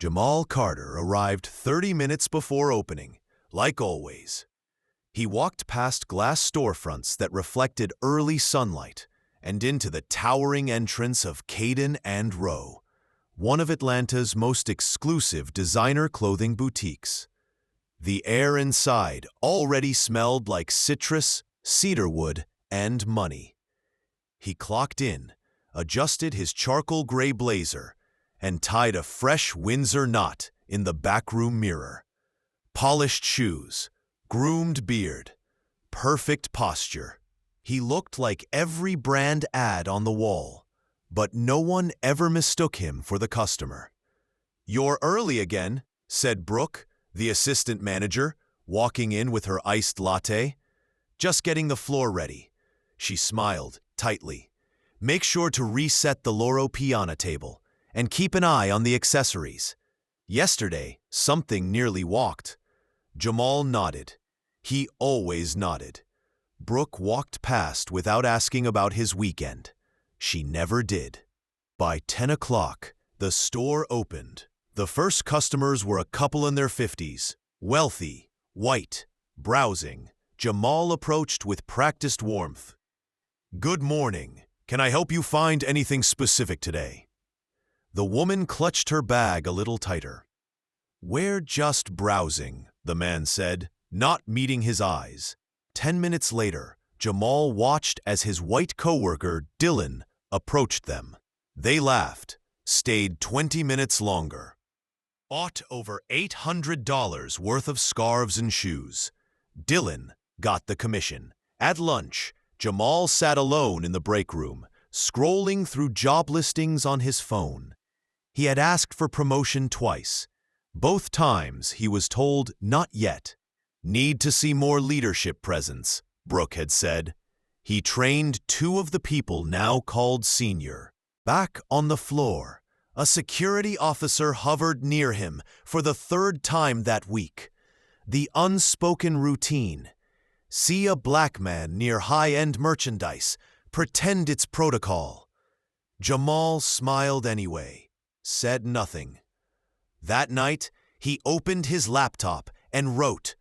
Jamal Carter arrived 30 minutes before opening, like always. He walked past glass storefronts that reflected early sunlight and into the towering entrance of Caden and Rowe, one of Atlanta's most exclusive designer clothing boutiques. The air inside already smelled like citrus, cedarwood, and money. He clocked in, adjusted his charcoal gray blazer, and tied a fresh Windsor knot in the backroom mirror. Polished shoes, groomed beard, perfect posture. He looked like every brand ad on the wall, but no one ever mistook him for the customer. "You're early again," said Brooke, the assistant manager, walking in with her iced latte. "Just getting the floor ready." She smiled tightly. "Make sure to reset the Loro Piana table and keep an eye on the accessories. Yesterday, something nearly walked." Jamal nodded. He always nodded. Brooke walked past without asking about his weekend. She never did. By 10 o'clock, the store opened. The first customers were a couple in their 50s, wealthy, white, browsing. Jamal approached with practiced warmth. "Good morning. Can I help you find anything specific today?" The woman clutched her bag a little tighter. "We're just browsing," the man said, not meeting his eyes. 10 minutes later, Jamal watched as his white coworker, Dylan, approached them. They laughed, stayed 20 minutes longer. Bought over $800 worth of scarves and shoes. Dylan got the commission. At lunch, Jamal sat alone in the break room, scrolling through job listings on his phone. He had asked for promotion twice. Both times he was told not yet. "Need to see more leadership presence," Brooke had said. He trained 2 of the people now called senior. Back on the floor, a security officer hovered near him for the 3rd time that week. The unspoken routine. See a black man near high-end merchandise, pretend it's protocol. Jamal smiled anyway, said nothing. That night, he opened his laptop and wrote,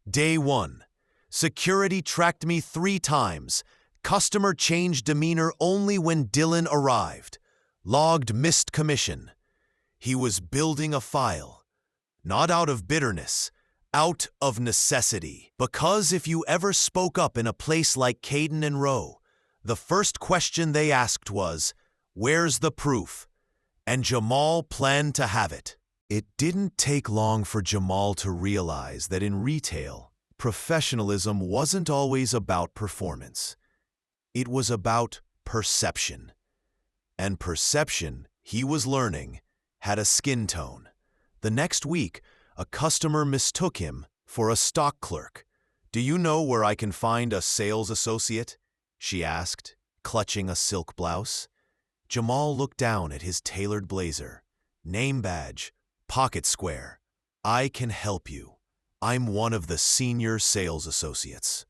"Day 1. Security tracked me 3 times. Customer changed demeanor only when Dylan arrived. Logged missed commission." He was building a file. Not out of bitterness, out of necessity. Because if you ever spoke up in a place like Caden and Rowe, the first question they asked was, "Where's the proof?" And Jamal planned to have it. It didn't take long for Jamal to realize that in retail, professionalism wasn't always about performance. It was about perception. And perception, he was learning, had a skin tone. The next week, a customer mistook him for a stock clerk. "Do you know where I can find a sales associate?" she asked, clutching a silk blouse. Jamal looked down at his tailored blazer. Name badge, pocket square. "I can help you. I'm one of the senior sales associates."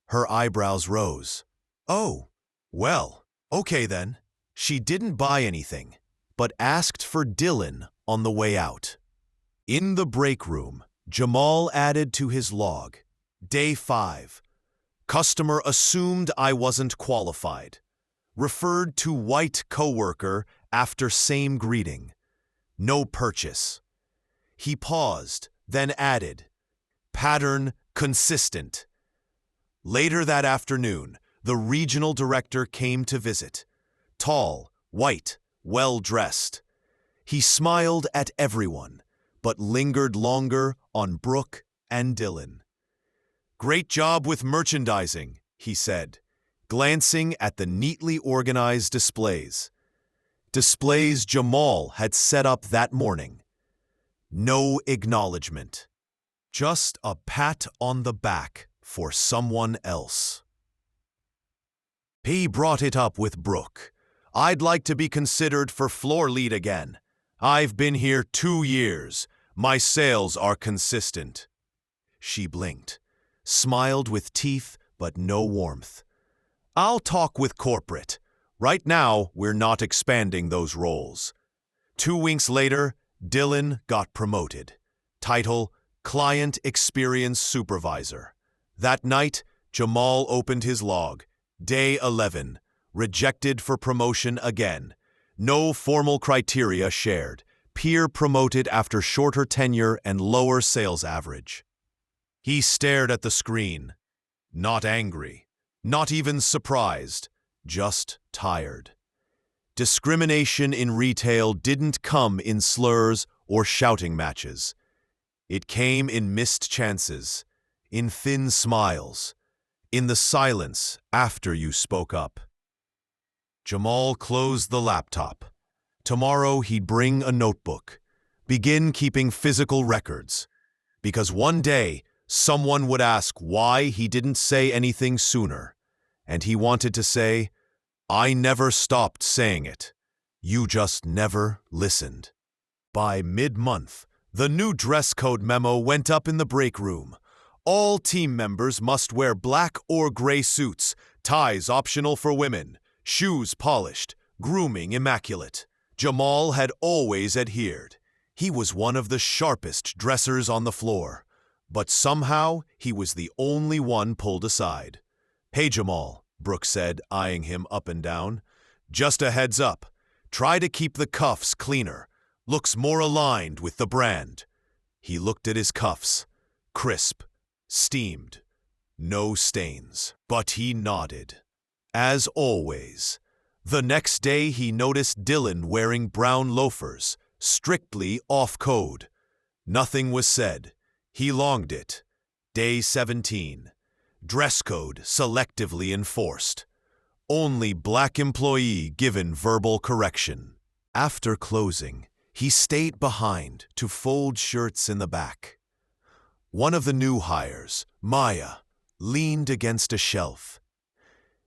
Her eyebrows rose. "Oh, well, okay then." She didn't buy anything, but asked for Dylan on the way out. In the break room, Jamal added to his log, "Day 5. Customer assumed I wasn't qualified. Referred to white coworker after same greeting. No purchase." He paused, then added, "Pattern consistent." Later that afternoon, the regional director came to visit. Tall, white, well-dressed. He smiled at everyone, but lingered longer on Brooke and Dylan. "Great job with merchandising," he said, glancing at the neatly organized displays. Displays Jamal had set up that morning. No acknowledgement. Just a pat on the back for someone else. He brought it up with Brooke. "I'd like to be considered for floor lead again. I've been here 2 years. My sales are consistent." She blinked, smiled with teeth but no warmth. "I'll talk with corporate. Right now, we're not expanding those roles." 2 weeks later, Dylan got promoted. Title, Client Experience Supervisor. That night, Jamal opened his log. Day 11. Rejected for promotion again. No formal criteria shared. Peer promoted after shorter tenure and lower sales average. He stared at the screen. Not angry. Not even surprised. Just tired. Discrimination in retail didn't come in slurs or shouting matches. It came in missed chances, in thin smiles, in the silence after you spoke up. Jamal closed the laptop. Tomorrow he'd bring a notebook, begin keeping physical records, because one day someone would ask why he didn't say anything sooner, and he wanted to say, "I never stopped saying it. You just never listened." By mid-month, the new dress code memo went up in the break room. All team members must wear black or gray suits, ties optional for women, shoes polished, grooming immaculate. Jamal had always adhered. He was one of the sharpest dressers on the floor. But somehow, he was the only one pulled aside. "Hey, Jamal," Brooke said, eyeing him up and down. "Just a heads up. Try to keep the cuffs cleaner. Looks more aligned with the brand." He looked at his cuffs. Crisp. Steamed. No stains. But he nodded. As always. The next day he noticed Dylan wearing brown loafers, strictly off-code. Nothing was said. He longed it. Day 17. Dress code selectively enforced. Only black employee given verbal correction. After closing, he stayed behind to fold shirts in the back. One of the new hires, Maya, leaned against a shelf.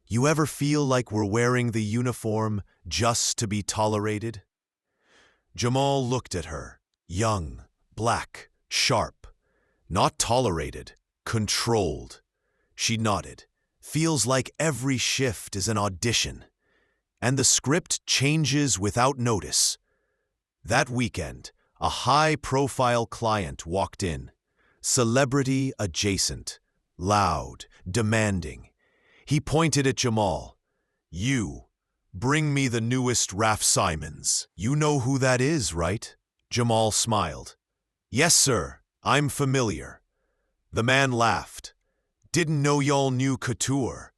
"You ever feel like we're wearing the uniform just to be tolerated?" Jamal looked at her, young, black, sharp. Not tolerated, controlled. She nodded. "Feels like every shift is an audition. And the script changes without notice." That weekend, a high-profile client walked in. Celebrity adjacent. Loud, demanding. He pointed at Jamal. "You, bring me the newest Raf Simons. You know who that is, right?" Jamal smiled. "Yes, sir. I'm familiar." The man laughed. "Didn't know y'all knew Couture."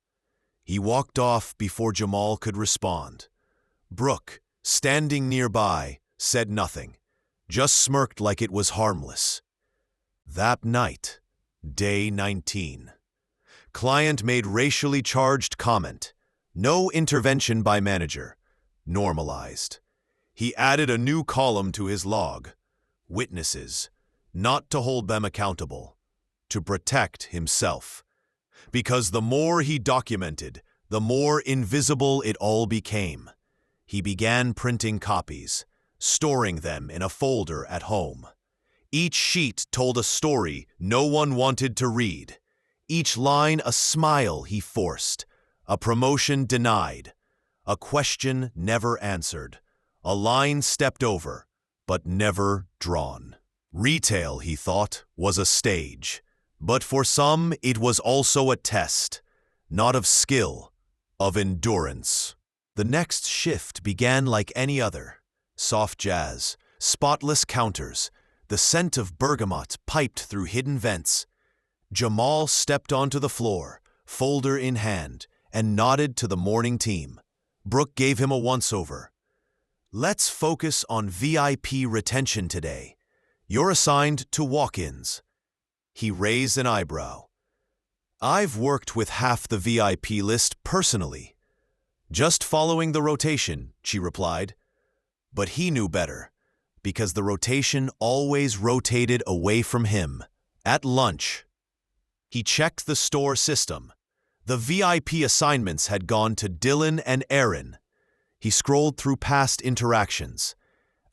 He walked off before Jamal could respond. Brooke, standing nearby, said nothing, just smirked like it was harmless. That night, day 19. Client made racially charged comment. No intervention by manager. Normalized. He added a new column to his log. Witnesses. Not to hold them accountable. To protect himself. Because the more he documented, the more invisible it all became. He began printing copies, storing them in a folder at home. Each sheet told a story no one wanted to read. Each line a smile he forced, a promotion denied, a question never answered, a line stepped over, but never drawn. Retail, he thought, was a stage. But for some, it was also a test, not of skill, of endurance. The next shift began like any other. Soft jazz, spotless counters, the scent of bergamot piped through hidden vents. Jamal stepped onto the floor, folder in hand, and nodded to the morning team. Brooke gave him a once-over. "Let's focus on VIP retention today. You're assigned to walk-ins." He raised an eyebrow. "I've worked with half the VIP list personally." "Just following the rotation," she replied. But he knew better, because the rotation always rotated away from him. At lunch, he checked the store system. The VIP assignments had gone to Dylan and Aaron. He scrolled through past interactions.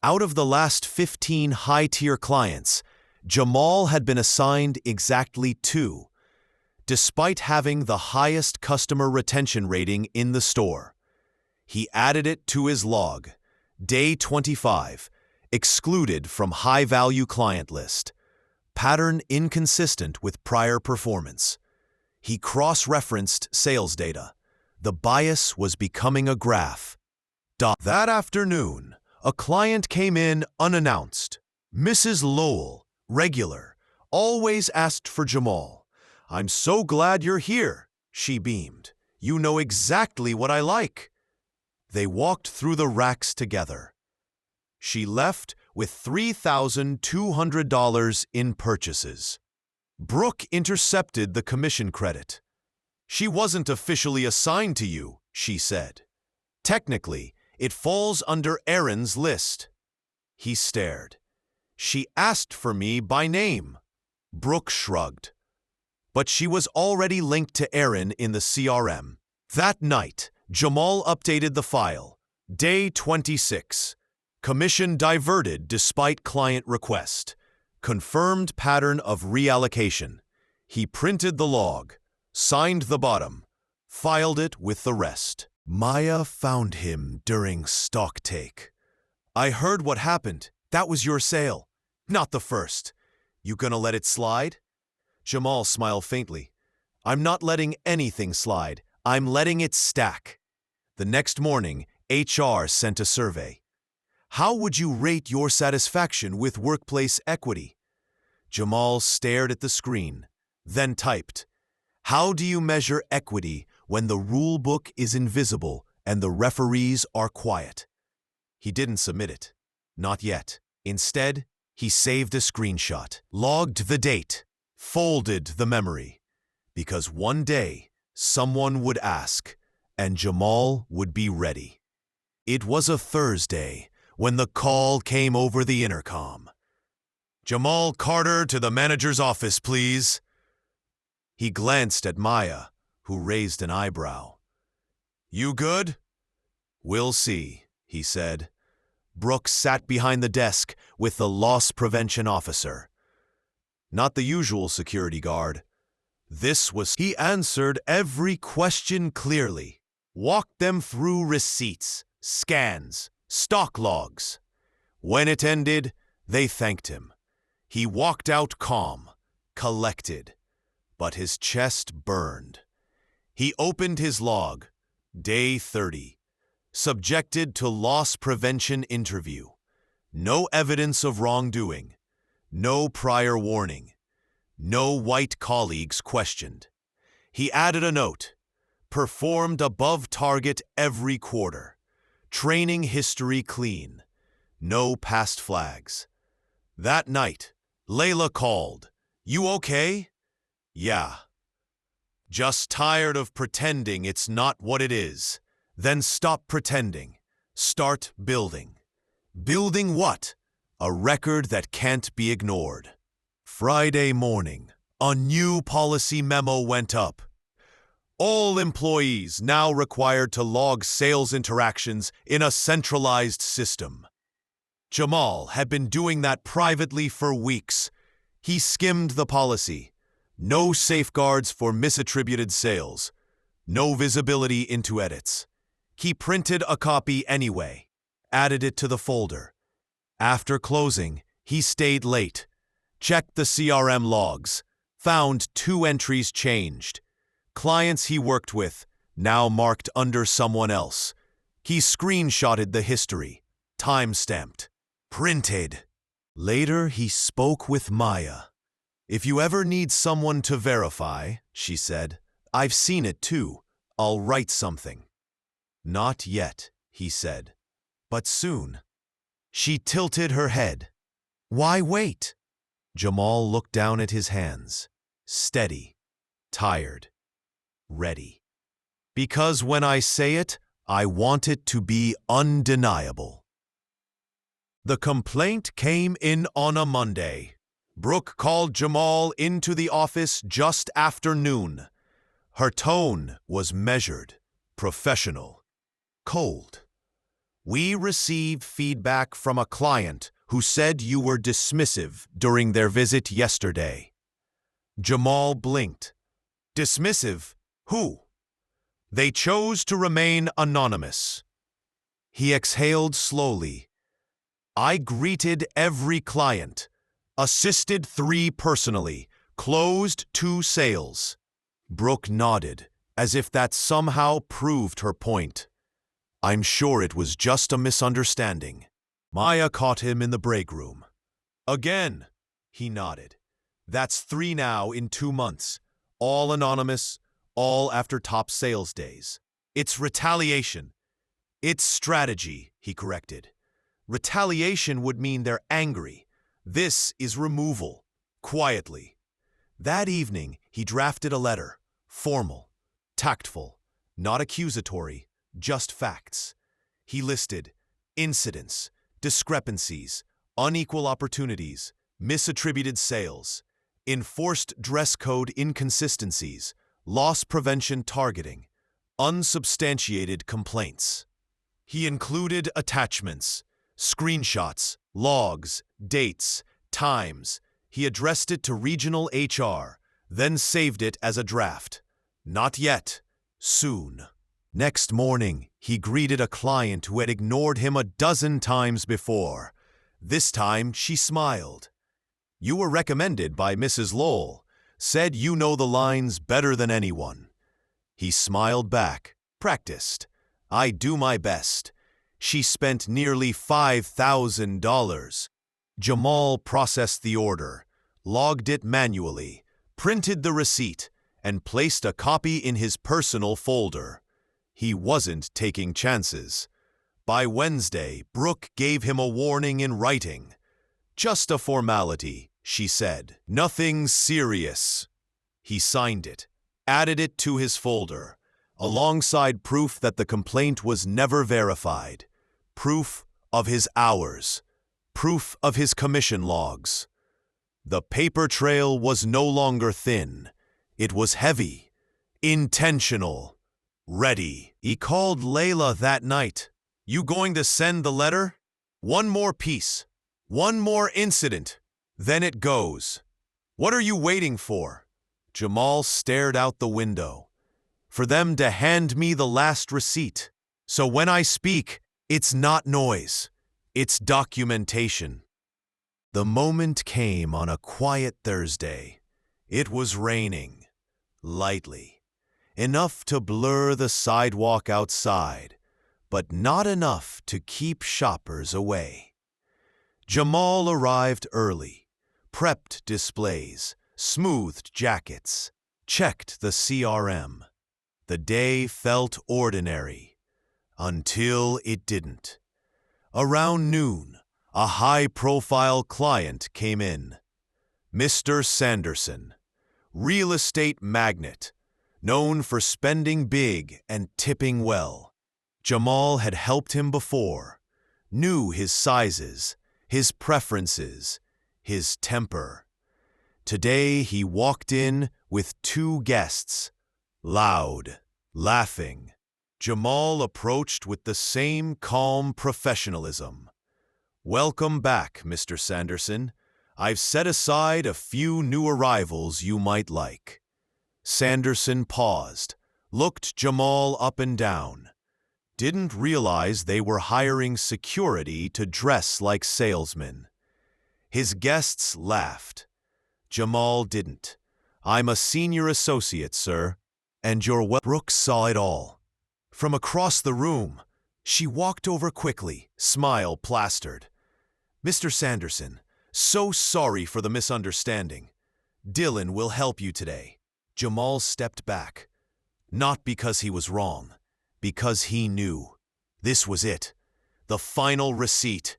Out of the last 15 high-tier clients, Jamal had been assigned exactly 2, despite having the highest customer retention rating in the store. He added it to his log. Day 25. excluded from high-value client list. Pattern inconsistent with prior performance. He cross-referenced sales data. The bias was becoming a graph. That afternoon, a client came in unannounced. Mrs. Lowell, regular, always asked for Jamal. "I'm so glad you're here," she beamed. "You know exactly what I like." They walked through the racks together. She left with $3,200 in purchases. Brooke intercepted the commission credit. "She wasn't officially assigned to you," she said. "Technically, it falls under Erin's list." He stared. "She asked for me by name." Brooke shrugged. But she was already linked to Erin in the CRM. That night, Jamal updated the file. Day 26. Commission diverted despite client request. Confirmed pattern of reallocation. He printed the log, signed the bottom, filed it with the rest. Maya found him during stock take. "I heard what happened. That was your sale. Not the first. You gonna let it slide?" Jamal smiled faintly. "I'm not letting anything slide. I'm letting it stack." The next morning, HR sent a survey. "How would you rate your satisfaction with workplace equity?" Jamal stared at the screen, then typed, "How do you measure equity when the rule book is invisible and the referees are quiet?" He didn't submit it. Not yet. Instead, he saved a screenshot, logged the date, folded the memory. Because one day, someone would ask, and Jamal would be ready. It was a Thursday when the call came over the intercom. "Jamal Carter to the manager's office, please." He glanced at Maya, who raised an eyebrow. "You good?" "We'll see," he said. Brooke sat behind the desk with the loss prevention officer. Not the usual security guard. This was. He answered every question clearly, walked them through receipts, scans, stock logs. When it ended, they thanked him. He walked out calm, collected, but his chest burned. He opened his log, day 30, subjected to loss prevention interview. No evidence of wrongdoing, no prior warning, no white colleagues questioned. He added a note, performed above target every quarter, training history clean, no past flags. That night, Layla called. "You okay?" "Yeah." "Just tired of pretending it's not what it is." "Then stop pretending. Start building." "Building what?" "A record that can't be ignored." Friday morning, a new policy memo went up. All employees now required to log sales interactions in a centralized system. Jamal had been doing that privately for weeks. He skimmed the policy. No safeguards for misattributed sales. No visibility into edits. He printed a copy anyway, added it to the folder. After closing, he stayed late, checked the CRM logs, found 2 entries changed. Clients he worked with, now marked under someone else. He screenshotted the history, time-stamped, printed. Later, he spoke with Maya. "If you ever need someone to verify," she said, "I've seen it too. I'll write something." "Not yet," he said, "but soon." She tilted her head. "Why wait?" Jamal looked down at his hands. Steady, tired, ready. "Because when I say it, I want it to be undeniable." The complaint came in on a Monday. Brooke called Jamal into the office just after noon. Her tone was measured, professional, cold. "We received feedback from a client who said you were dismissive during their visit yesterday." Jamal blinked. "Dismissive? Who?" "They chose to remain anonymous." He exhaled slowly. I greeted every client, assisted 3 personally, closed 2 sales. Brooke nodded, as if that somehow proved her point. I'm sure it was just a misunderstanding. Maya caught him in the break room. Again, he nodded. That's 3 now in 2 months. All anonymous, all after top sales days. It's retaliation. It's strategy, he corrected. Retaliation would mean they're angry. This is removal, quietly. That evening, he drafted a letter, formal, tactful, not accusatory, just facts. He listed incidents, discrepancies, unequal opportunities, misattributed sales, enforced dress code inconsistencies, loss prevention targeting, unsubstantiated complaints. He included attachments, screenshots, logs, dates, times. He addressed it to regional HR, then saved it as a draft. Not yet. Soon. Next morning, he greeted a client who had ignored him a dozen times before. This time, she smiled. You were recommended by Mrs. Lowell. Said you know the lines better than anyone. He smiled back, practiced. I do my best. She spent nearly $5,000. Jamal processed the order, logged it manually, printed the receipt, and placed a copy in his personal folder. He wasn't taking chances. By Wednesday, Brooke gave him a warning in writing. Just a formality, she said. Nothing serious. He signed it, added it to his folder, alongside proof that the complaint was never verified, proof of his hours, proof of his commission logs. The paper trail was no longer thin. It was heavy, intentional, ready. He called Layla that night. You going to send the letter? One more piece, one more incident, then it goes. What are you waiting for? Jamal stared out the window. For them to hand me the last receipt. So when I speak, it's not noise. It's documentation. The moment came on a quiet Thursday. It was raining, lightly, enough to blur the sidewalk outside, but not enough to keep shoppers away. Jamal arrived early, prepped displays, smoothed jackets, checked the CRM. The day felt ordinary, until it didn't. Around noon, a high-profile client came in. Mr. Sanderson, real estate magnate, known for spending big and tipping well. Jamal had helped him before, knew his sizes, his preferences, his temper. Today he walked in with 2 guests, loud, laughing. Jamal approached with the same calm professionalism. Welcome back, Mr. Sanderson. I've set aside a few new arrivals you might like. Sanderson paused, looked Jamal up and down. Didn't realize they were hiring security to dress like salesmen. His guests laughed. Jamal didn't. I'm a senior associate, sir, and you're well. Brooke saw it all. From across the room, she walked over quickly, smile plastered. Mr. Sanderson, so sorry for the misunderstanding. Dylan will help you today. Jamal stepped back. Not because he was wrong, because he knew. This was it. The final receipt.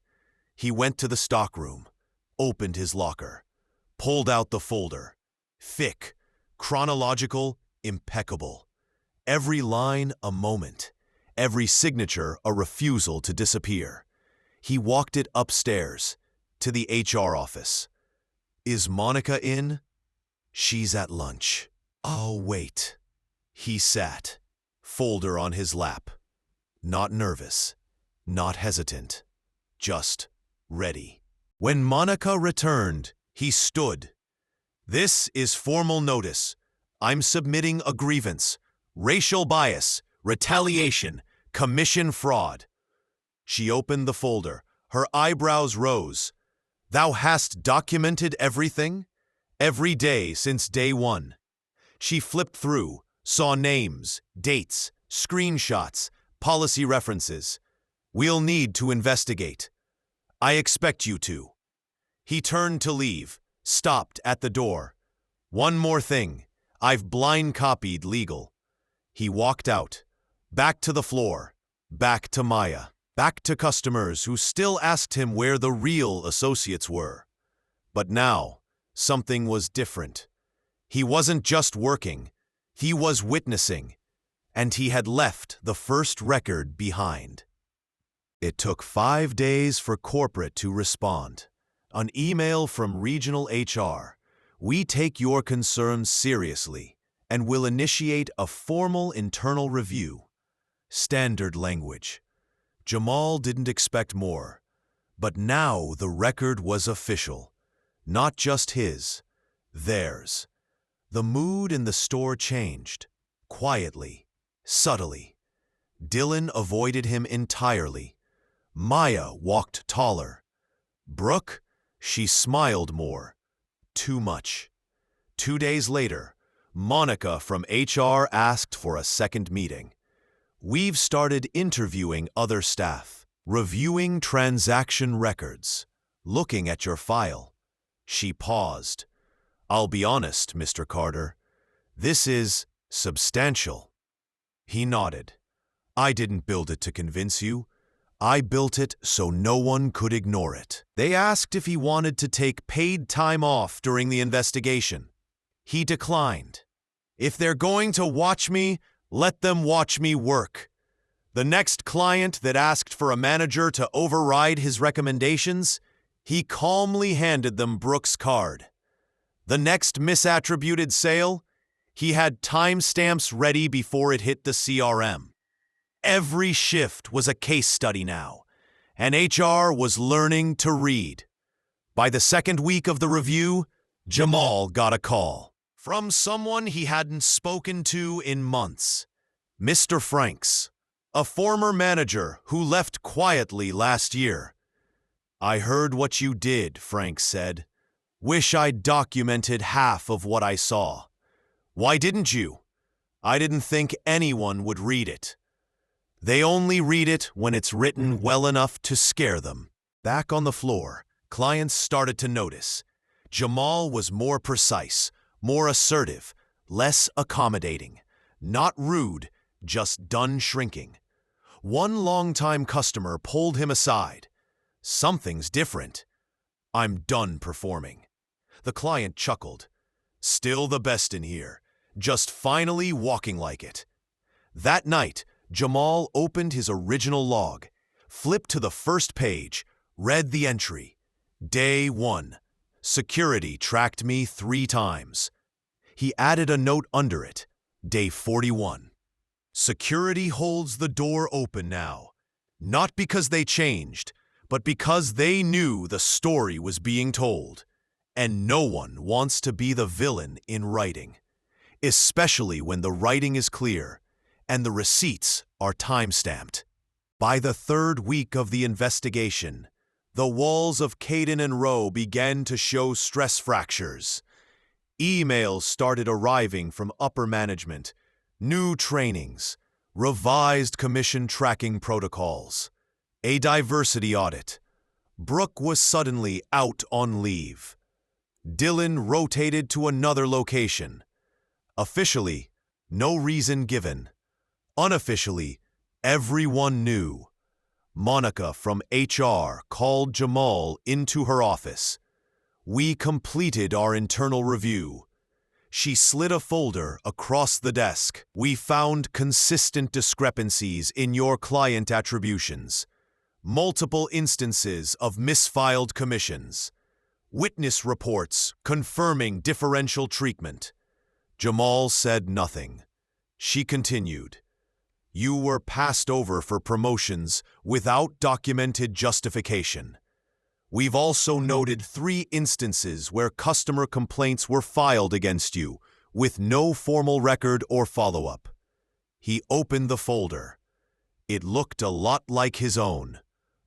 He went to the stockroom, opened his locker, pulled out the folder. Thick, chronological, impeccable. Every line a moment, every signature a refusal to disappear. He walked it upstairs, to the HR office. Is Monica in? She's at lunch. I'll wait. He sat, folder on his lap. Not nervous, not hesitant, just ready. When Monica returned, he stood. This is formal notice. I'm submitting a grievance. Racial bias, retaliation, commission fraud. She opened the folder, Her eyebrows rose. "Thou hast documented everything? Every day since day one." She flipped through, saw names, dates, screenshots, policy references. "We'll need to investigate. I expect you to." He turned to leave, stopped at the door. "One more thing. I've blind copied legal." He walked out, back to the floor, back to Maya, back to customers who still asked him where the real associates were. But now, something was different. He wasn't just working, he was witnessing, and he had left the first record behind. It took 5 days for corporate to respond. An email from regional HR. "We take your concerns seriously and will initiate a formal internal review." Standard language. Jamal didn't expect more. But now the record was official. Not just his, theirs. The mood in the store changed. Quietly, subtly. Dylan avoided him entirely. Maya walked taller. Brooke, she smiled more. Too much. 2 days later, Monica from HR asked for a second meeting. "We've started interviewing other staff, reviewing transaction records, looking at your file." She paused. "I'll be honest, Mr. Carter. This is substantial." He nodded. "I didn't build it to convince you. I built it so no one could ignore it." They asked if he wanted to take paid time off during the investigation. He declined. "If they're going to watch me, let them watch me work." The next client that asked for a manager to override his recommendations, he calmly handed them Brooke's card. The next misattributed sale, he had timestamps ready before it hit the CRM. Every shift was a case study now, and HR was learning to read. By the second week of the review, Jamal got a call from someone he hadn't spoken to in months. Mr. Franks, a former manager who left quietly last year. "I heard what you did," Franks said. "Wish I'd documented half of what I saw." "Why didn't you?" "I didn't think anyone would read it. They only read it when it's written well enough to scare them." Back on the floor, clients started to notice. Jamal was more precise, more assertive, less accommodating. Not rude, just done shrinking. One longtime customer pulled him aside. "Something's different." "I'm done performing." The client chuckled. "Still the best in here, just finally walking like it." That night, Jamal opened his original log, flipped to the first page, read the entry. "Day 1. Security tracked me 3 times." He added a note under it. "Day 41. Security holds the door open now. Not because they changed, but because they knew the story was being told. And no one wants to be the villain in writing, especially when the writing is clear and the receipts are time-stamped." By the 3rd week of the investigation, the walls of Caden and Rowe began to show stress fractures. Emails started arriving from upper management, new trainings, revised commission tracking protocols, a diversity audit. Brooke was suddenly out on leave. Dylan rotated to another location. Officially, no reason given. Unofficially, everyone knew. Monica from HR called Jamal into her office. "We completed our internal review." She slid a folder across the desk. "We found consistent discrepancies in your client attributions. Multiple instances of misfiled commissions. Witness reports confirming differential treatment." Jamal said nothing. She continued. "You were passed over for promotions without documented justification. We've also noted 3 instances where customer complaints were filed against you with no formal record or follow-up." He opened the folder. It looked a lot like his own,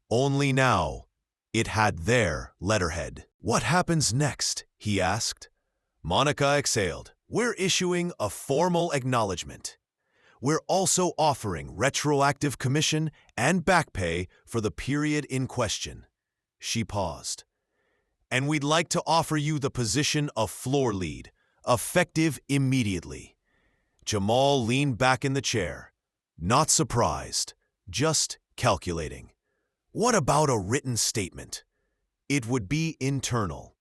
only now It had their letterhead. "What happens next?" he asked. Monica exhaled. "We're issuing a formal acknowledgement. We're also offering retroactive commission and back pay for the period in question." She paused. "And we'd like to offer you the position of floor lead, effective immediately." Jamal leaned back in the chair, not surprised, just calculating. "What about a written statement?" "It would be internal.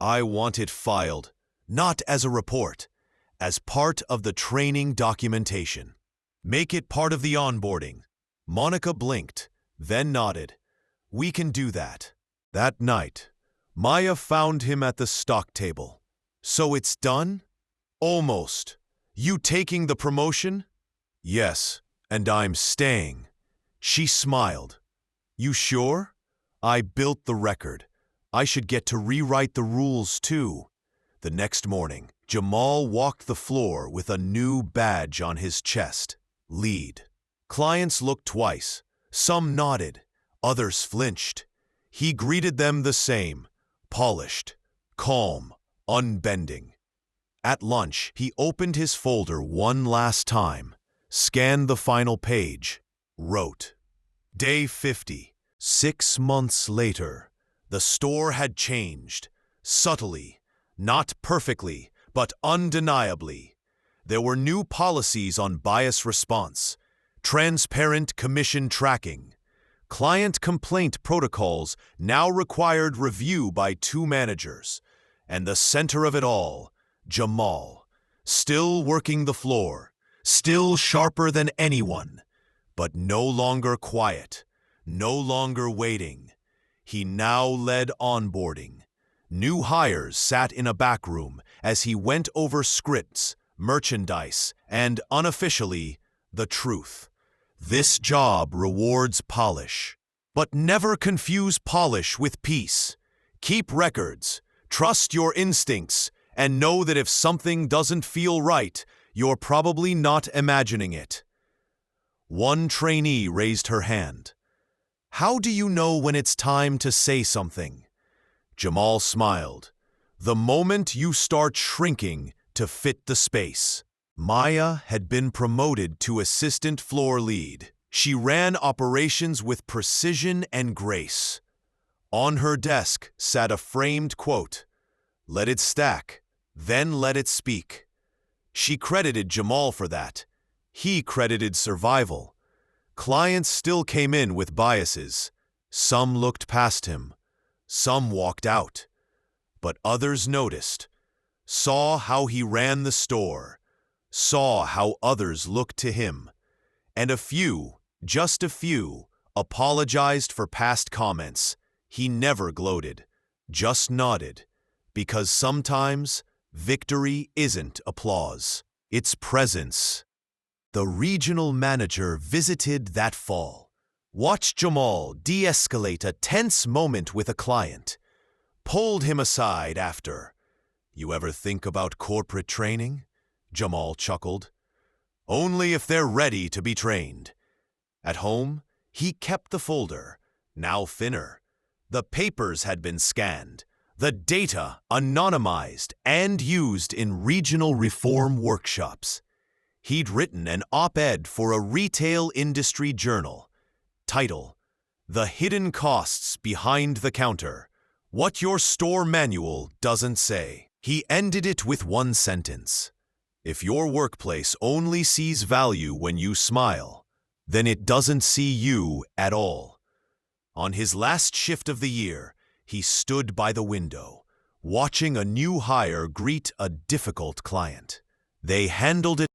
I want it filed, not as a report, as part of the training documentation." "Make it part of the onboarding." Monica blinked, then nodded. "We can do that." That night, Maya found him at the stock table. "So it's done?" "Almost. You taking the promotion?" "Yes, and I'm staying." She smiled. "You sure?" "I built the record. I should get to rewrite the rules too." The next morning, Jamal walked the floor with a new badge on his chest. Lead. Clients looked twice. Some nodded. Others flinched. He greeted them the same. Polished, calm, unbending. At lunch, he opened his folder one last time, scanned the final page, wrote. Day 50. 6 months later, the store had changed, subtly, not perfectly, but undeniably. There were new policies on bias response, transparent commission tracking. Client complaint protocols now required review by 2 managers, and the center of it all, Jamal, still working the floor, still sharper than anyone, but no longer quiet, no longer waiting. He now led onboarding. New hires sat in a back room as he went over scripts, merchandise, and unofficially, the truth. This job rewards polish. But never confuse polish with peace. Keep records, trust your instincts, and know that if something doesn't feel right, you're probably not imagining it. One trainee raised her hand. "How do you know when it's time to say something?" Jamal smiled. "The moment you start shrinking to fit the space." Maya had been promoted to assistant floor lead. She ran operations with precision and grace. On her desk sat a framed quote, "Let it stack, then let it speak." She credited Jamal for that. He credited survival. Clients still came in with biases. Some looked past him. Some walked out. But others noticed, saw how he ran the store, saw how others looked to him, and a few, just a few, apologized for past comments. He never gloated, just nodded, because sometimes victory isn't applause, it's presence. The regional manager visited that fall. Watched Jamal de-escalate a tense moment with a client. Pulled him aside after. "You ever think about corporate training?" Jamal chuckled. "Only if they're ready to be trained." At home, he kept the folder, now thinner. The papers had been scanned, the data anonymized and used in regional reform workshops. He'd written an op-ed for a retail industry journal. Title, "The Hidden Costs Behind the Counter. What Your Store Manual Doesn't Say." He ended it with one sentence. "If your workplace only sees value when you smile, then it doesn't see you at all." On his last shift of the year, he stood by the window, watching a new hire greet a difficult client. They handled it